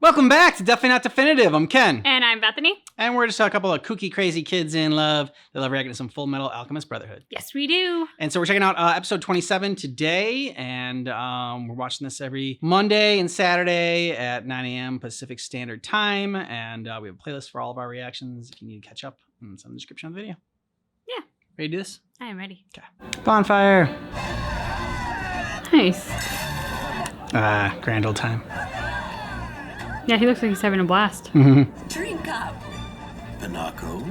Welcome back to Definitely Not Definitive. I'm Ken. And I'm Bethany. And we're just a couple of kooky, crazy kids in love. They love reacting to some Fullmetal Alchemist Brotherhood. Yes, we do. And so we're checking out episode 27 today. And we're watching this every Monday and Saturday at 9 a.m. Pacific Standard Time. And we have a playlist for all of our reactions if you need to catch up. It's in the description of the video. Yeah. Ready to do this? I am ready. Okay. Bonfire. Nice. Grand old time. Yeah, he looks like he's having a blast. Mm-hmm. Drink up. Pinocchio?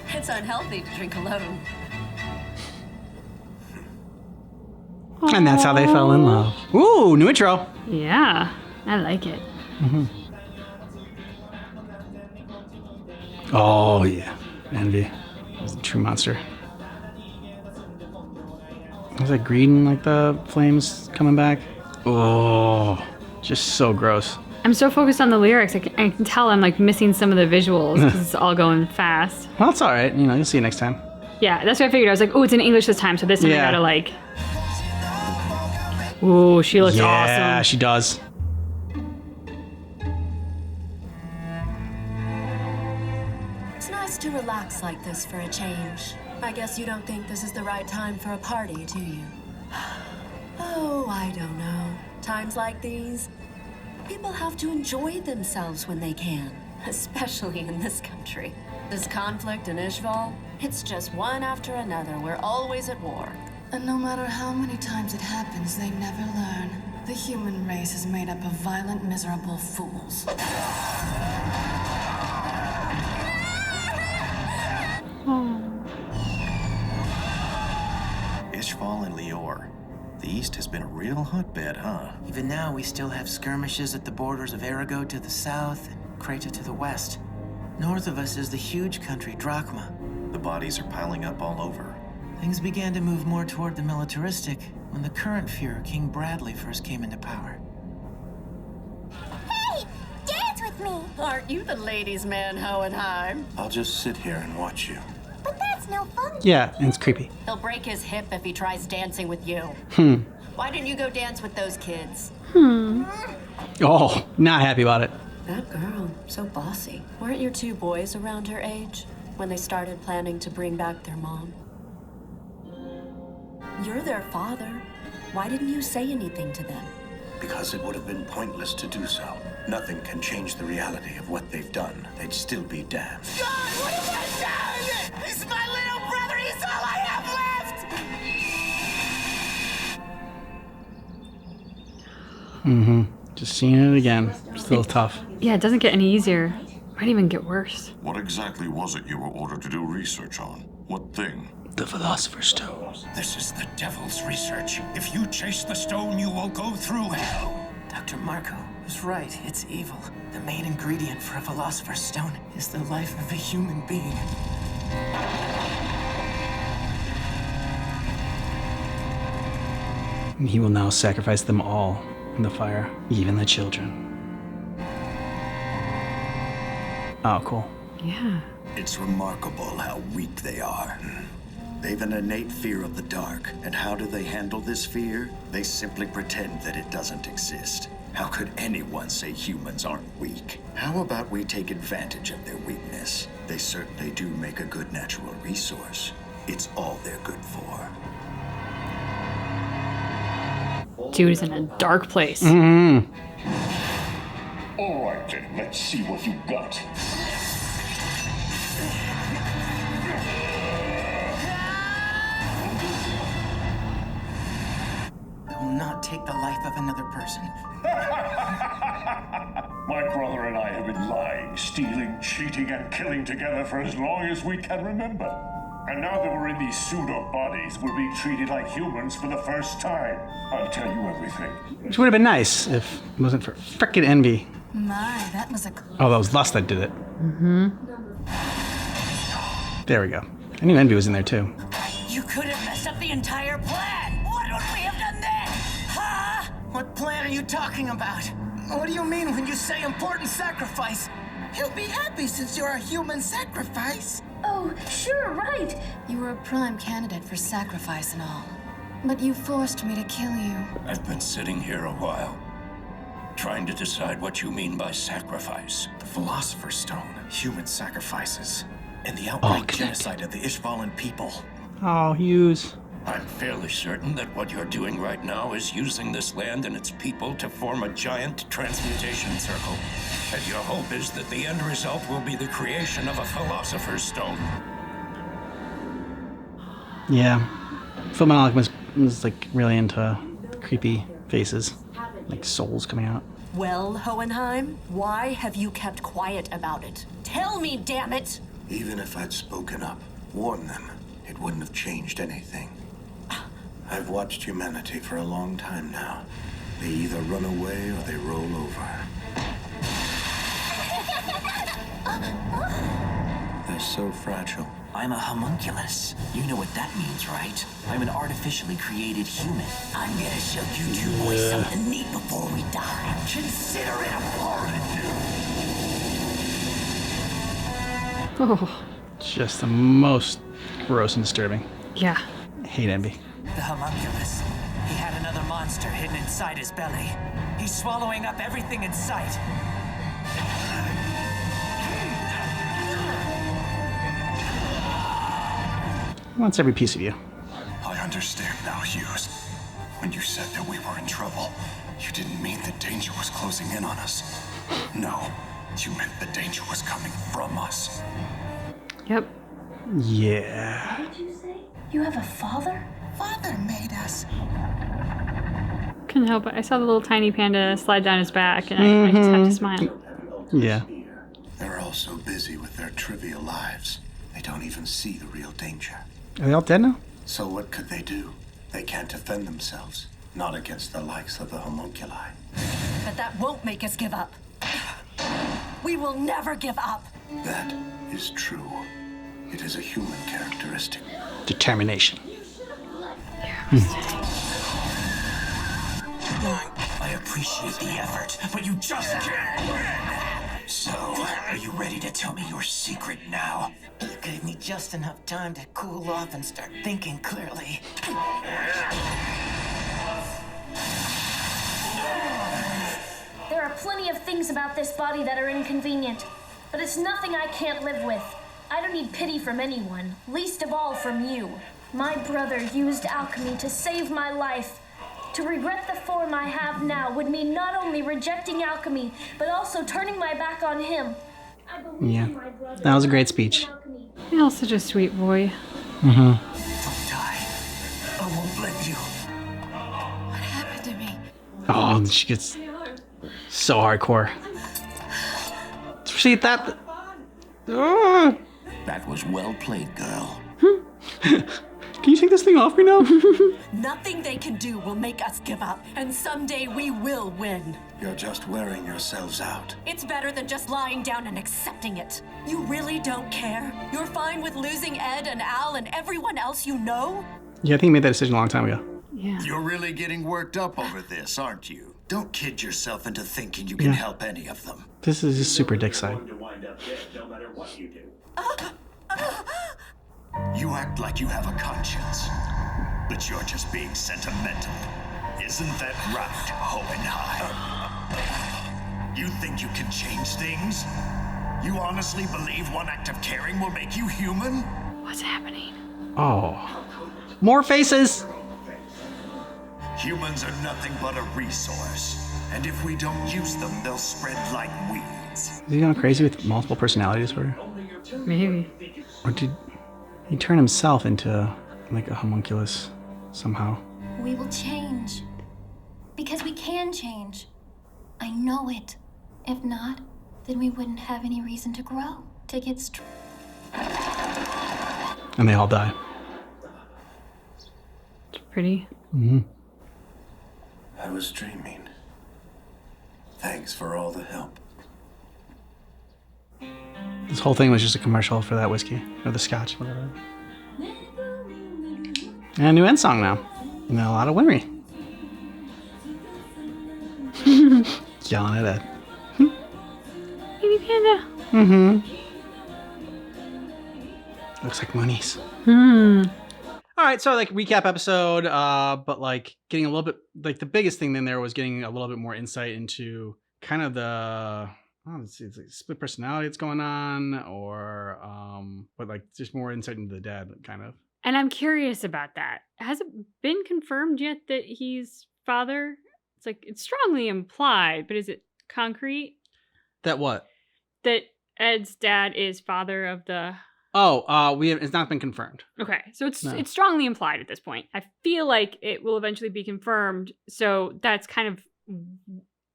It's unhealthy to drink alone. And that's how they fell in love. Ooh, new intro. Yeah, I like it. Mm-hmm. Oh, yeah. Envy. He's a true monster. Is that green like the flames coming back? Oh, just so gross. I'm so focused on the lyrics, I can tell I'm like missing some of the visuals because it's all going fast. Well, it's all right. You know, you'll see you next time. Yeah, that's what I figured. I was like, oh, it's in English this time, so this time I gotta like... Ooh, she looks awesome. Yeah, she does. It's nice to relax like this for a change. I guess you don't think this is the right time for a party, do you? Oh, I don't know. Times like these, people have to enjoy themselves when they can, especially in this country. This conflict in Ishval, it's just one after another. We're always at war. And no matter how many times it happens, they never learn. The human race is made up of violent, miserable fools. Ishval and Lior. The East has been a real hotbed, huh? Even now, we still have skirmishes at the borders of Arago to the south and Kreta to the west. North of us is the huge country, Drachma. The bodies are piling up all over. Things began to move more toward the militaristic when the current Fuhrer, King Bradley, first came into power. Hey, dance with me! Aren't you the ladies' man, Hohenheim? I'll just sit here and watch you. But that's no fun. Yeah, and it's creepy. He'll break his hip if he tries dancing with you. Why didn't you go dance with those kids? Oh, not happy about it. That girl, so bossy. Weren't your two boys around her age when they started planning to bring back their mom? You're their father. Why didn't you say anything to them? Because it would have been pointless to do so. Nothing can change the reality of what they've done. They'd still be damned. God, what have I done? He's my little brother. He's all I have left. Just seeing it again. Still tough. Yeah, it doesn't get any easier. Might even get worse. What exactly was it you were ordered to do research on? What thing? The Philosopher's Stone. This is the devil's research. If you chase the stone, you will go through hell. Dr. Marco was right. It's evil. The main ingredient for a philosopher's stone is the life of a human being. He will now sacrifice them all in the fire, even the children. Oh, cool. Yeah. It's remarkable how weak they are. They've an innate fear of the dark. And how do they handle this fear? They simply pretend that it doesn't exist. How could anyone say humans aren't weak? How about we take advantage of their weakness? They certainly do make a good natural resource. It's all they're good for. Dude is in a dark place. All right, then, let's see what you got. I will not take the life of another person. My brother and I have been lying, stealing, cheating, and killing together for as long as we can remember. And now that we're in these pseudo bodies, we're being treated like humans for the first time. I'll tell you everything. Which would have been nice if it wasn't for frickin' envy. My, that was a... Oh, that was lust that did it. There we go. I knew envy was in there too. You could have messed up the entire plan. What would we have done then? Huh? What plan are you talking about? What do you mean when you say important sacrifice? He'll be happy since you're a human sacrifice. Oh, sure, right. You were a prime candidate for sacrifice and all. But you forced me to kill you. I've been sitting here a while, trying to decide what you mean by sacrifice. The Philosopher's Stone, human sacrifices, and the outright genocide of the Ishvalan people. Oh, Hughes. I'm fairly certain that what you're doing right now is using this land and its people to form a giant transmutation circle. And your hope is that the end result will be the creation of a Philosopher's Stone. Yeah. Fullmetal Alchemist was like really into creepy faces, like souls coming out. Well, Hohenheim, why have you kept quiet about it? Tell me, damn it! Even if I'd spoken up, warned them, it wouldn't have changed anything. I've watched humanity for a long time now. They either run away or they roll over. They're so fragile. I'm a homunculus. You know what that means, right? I'm an artificially created human. I'm gonna show you two boys something neat before we die. Consider it a party. Oh, Just the most gross and disturbing. yeah. I hate envy. The homunculus. He had another monster hidden inside his belly. He's swallowing up everything in sight. He wants every piece of you. I understand now, Hughes. When you said that we were in trouble, you didn't mean that danger was closing in on us. No, you meant the danger was coming from us. Yep. Yeah. You have a father? Father made us. Couldn't help it. I saw the little tiny panda slide down his back, and I just had to smile. Yeah. They're all so busy with their trivial lives, they don't even see the real danger. Are they all dead now? So what could they do? They can't defend themselves. Not against the likes of the homunculi. But that won't make us give up. We will never give up. That is true. It is a human characteristic. Determination. I appreciate the effort, but you just can't. So, are you ready to tell me your secret now? You gave me just enough time to cool off and start thinking clearly. There are plenty of things about this body that are inconvenient, but it's nothing I can't live with. I don't need pity from anyone, least of all from you. My brother used alchemy to save my life. To regret the form I have now would mean not only rejecting alchemy, but also turning my back on him. I believe Yeah. in my brother. That was a great speech. He's such a sweet boy. Don't die. I won't let you. What happened to me? Oh, and she gets so hardcore. See that? Oh. That was well played, girl. Can you take this thing off me now? Nothing they can do will make us give up, and someday we will win. You're just wearing yourselves out. It's better than just lying down and accepting it. You really don't care? You're fine with losing Ed and Al and everyone else you know? Yeah, I think he made that decision a long time ago. Yeah. You're really getting worked up over this, aren't you? Don't kid yourself into thinking you can help any of them. This is just super dick side. You act like you have a conscience, but you're just being sentimental. Isn't that right, Hohenheim? You think you can change things? You honestly believe one act of caring will make you human? What's happening? Oh. More faces! Humans are nothing but a resource, and if we don't use them, they'll spread like weeds. Is he going crazy with multiple personality disorder? Maybe. Or did he turn himself into like a homunculus somehow? We will change. Because we can change. I know it. If not, then we wouldn't have any reason to grow, to get strong. And they all die. It's pretty. I was dreaming. Thanks for all the help. This whole thing was just a commercial for that whiskey. Or the scotch, whatever. And a new end song now. And a lot of Winry. Yelling at Ed. Baby panda. Looks like Moonies. All right, so like recap episode, but like getting a little bit, like the biggest thing then there was getting a little bit more insight into kind of the, it's like split personality that's going on, or but like just more insight into the dad, kind of. And I'm curious about that. Has it been confirmed yet that he's father? It's like it's strongly implied, but is it concrete That what? that Ed's dad is father of the? It's not been confirmed. Okay, so it's strongly implied at this point. I feel like it will eventually be confirmed. So that's kind of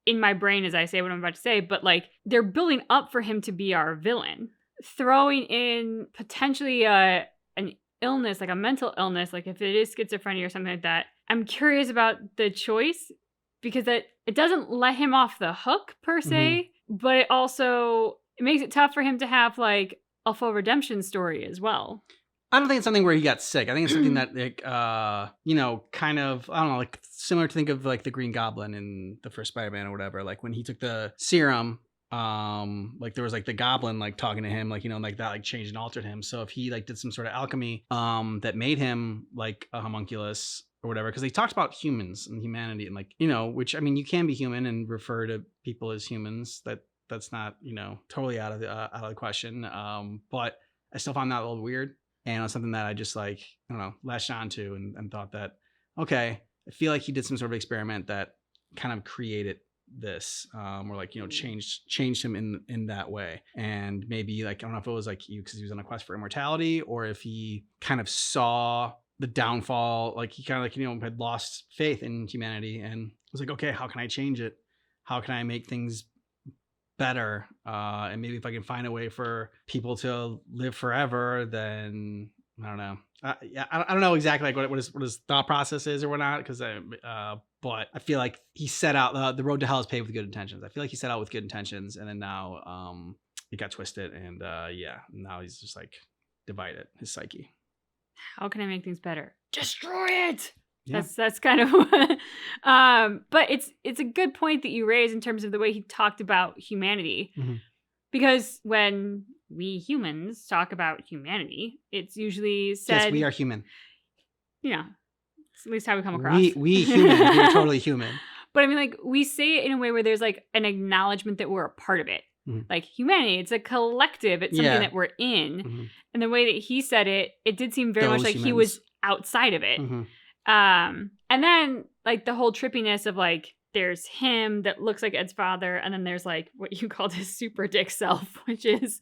in my brain as I say what I'm about to say. But like they're building up for him to be our villain, throwing in potentially an illness, like a mental illness, like if it is schizophrenia or something like that. I'm curious about the choice because it doesn't let him off the hook per se, but it makes it tough for him to have like a full redemption story as well. I don't think it's something where he got sick. I think it's something that like kind of, I don't know, like similar to think of like the Green Goblin in the first Spider-Man or whatever. Like when he took the serum, like there was like the goblin like talking to him, like, like that like changed and altered him. So if he like did some sort of alchemy that made him like a homunculus or whatever, because they talked about humans and humanity and like, which I mean, you can be human and refer to people as humans. That's not, totally out of the question. But I still found that a little weird. And it was something that I just like, I don't know, latched onto and thought that, okay, I feel like he did some sort of experiment that kind of created this, or like, changed him in that way. And maybe like, I don't know if it was like because he was on a quest for immortality, or if he kind of saw the downfall, like he kind of like, had lost faith in humanity and was like, okay, how can I change it? How can I make things better, and maybe if I can find a way for people to live forever, then I don't know. I don't know exactly like what his thought process is or whatnot, because but I feel like he set out the road to hell is paved with good intentions. I feel like he set out with good intentions, and then now it got twisted, and now he's just like divided his psyche. How can I make things better? Destroy it. Yeah. That's kind of but it's a good point that you raise in terms of the way he talked about humanity. Because when we humans talk about humanity, it's usually said, yes, we are human. It's at least how we come across. We human, we're totally human. But I mean, like, we say it in a way where there's like an acknowledgement that we're a part of it. Like humanity, it's a collective, it's something that we're in. And the way that he said it did seem very much like humans. He was outside of it. And then like the whole trippiness of like there's him that looks like Ed's father, and then there's like what you called his super dick self, which is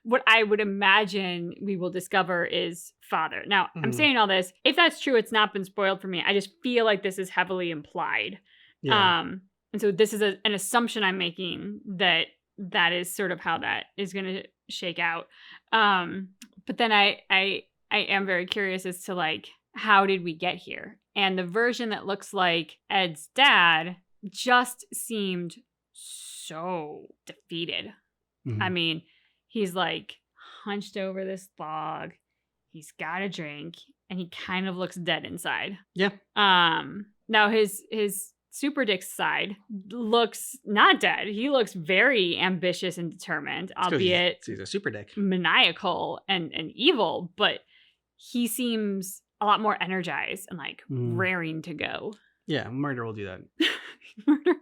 what I would imagine we will discover is father. Now, I'm saying all this, if that's true, it's not been spoiled for me. I just feel like this is heavily implied. And so this is an assumption I'm making that is sort of how that is going to shake out. But then I am very curious as to like, how did we get here? And the version that looks like Ed's dad just seemed so defeated. I mean, he's like hunched over this log. He's got a drink and he kind of looks dead inside. Yeah. Now his super dick side looks not dead. He looks very ambitious and determined, albeit he's a super dick, maniacal and evil, but he seems a lot more energized and like raring to go. Yeah, murder will do that. Murder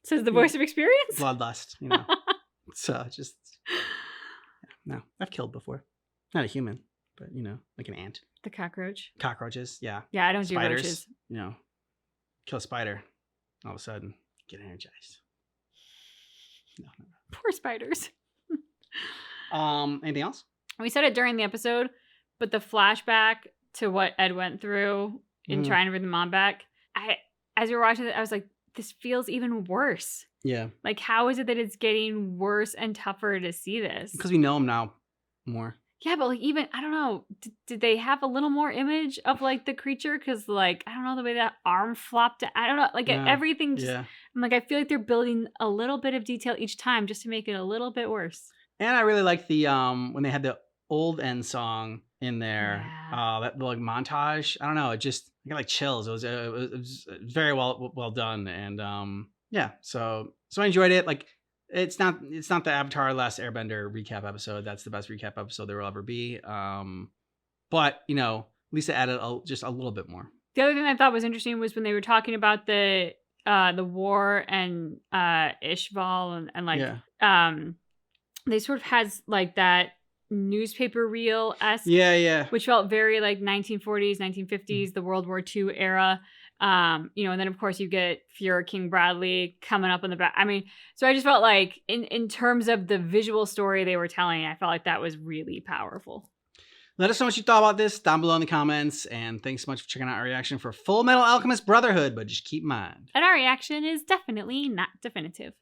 says the voice of experience. Bloodlust, So just no, I've killed before. Not a human, but like an ant. The cockroach. Cockroaches, yeah. Yeah, I don't Spiders, do roaches. Kill a spider, all of a sudden get energized. No. Poor spiders. Anything else? We said it during the episode, but the flashback to what Ed went through in trying to bring the mom back, as we were watching it, I was like, this feels even worse. Yeah. Like, how is it that it's getting worse and tougher to see this? Because we know him now more. Yeah, but like even, I don't know, did they have a little more image of like the creature? Because like, I don't know, the way that arm flopped, I don't know, like everything just, I'm like, I feel like they're building a little bit of detail each time just to make it a little bit worse. And I really like the, when they had the old end song in there, that like montage, I don't know, it just I got like chills. It was very well done, and so I enjoyed it. Like it's not the Avatar Last Airbender recap episode. That's the best recap episode there will ever be. But Lisa added just a little bit more. The other thing I thought was interesting was when they were talking about the war and Ishval and like they sort of has like that newspaper reel-esque, which felt very like 1940s, 1950s, the World War II era. And then of course you get Fuhrer King Bradley coming up in the back. I mean, so I just felt like in terms of the visual story they were telling, I felt like that was really powerful. Let us know what you thought about this down below in the comments. And thanks so much for checking out our reaction for Fullmetal Alchemist Brotherhood. But just keep in mind. And our reaction is definitely not definitive.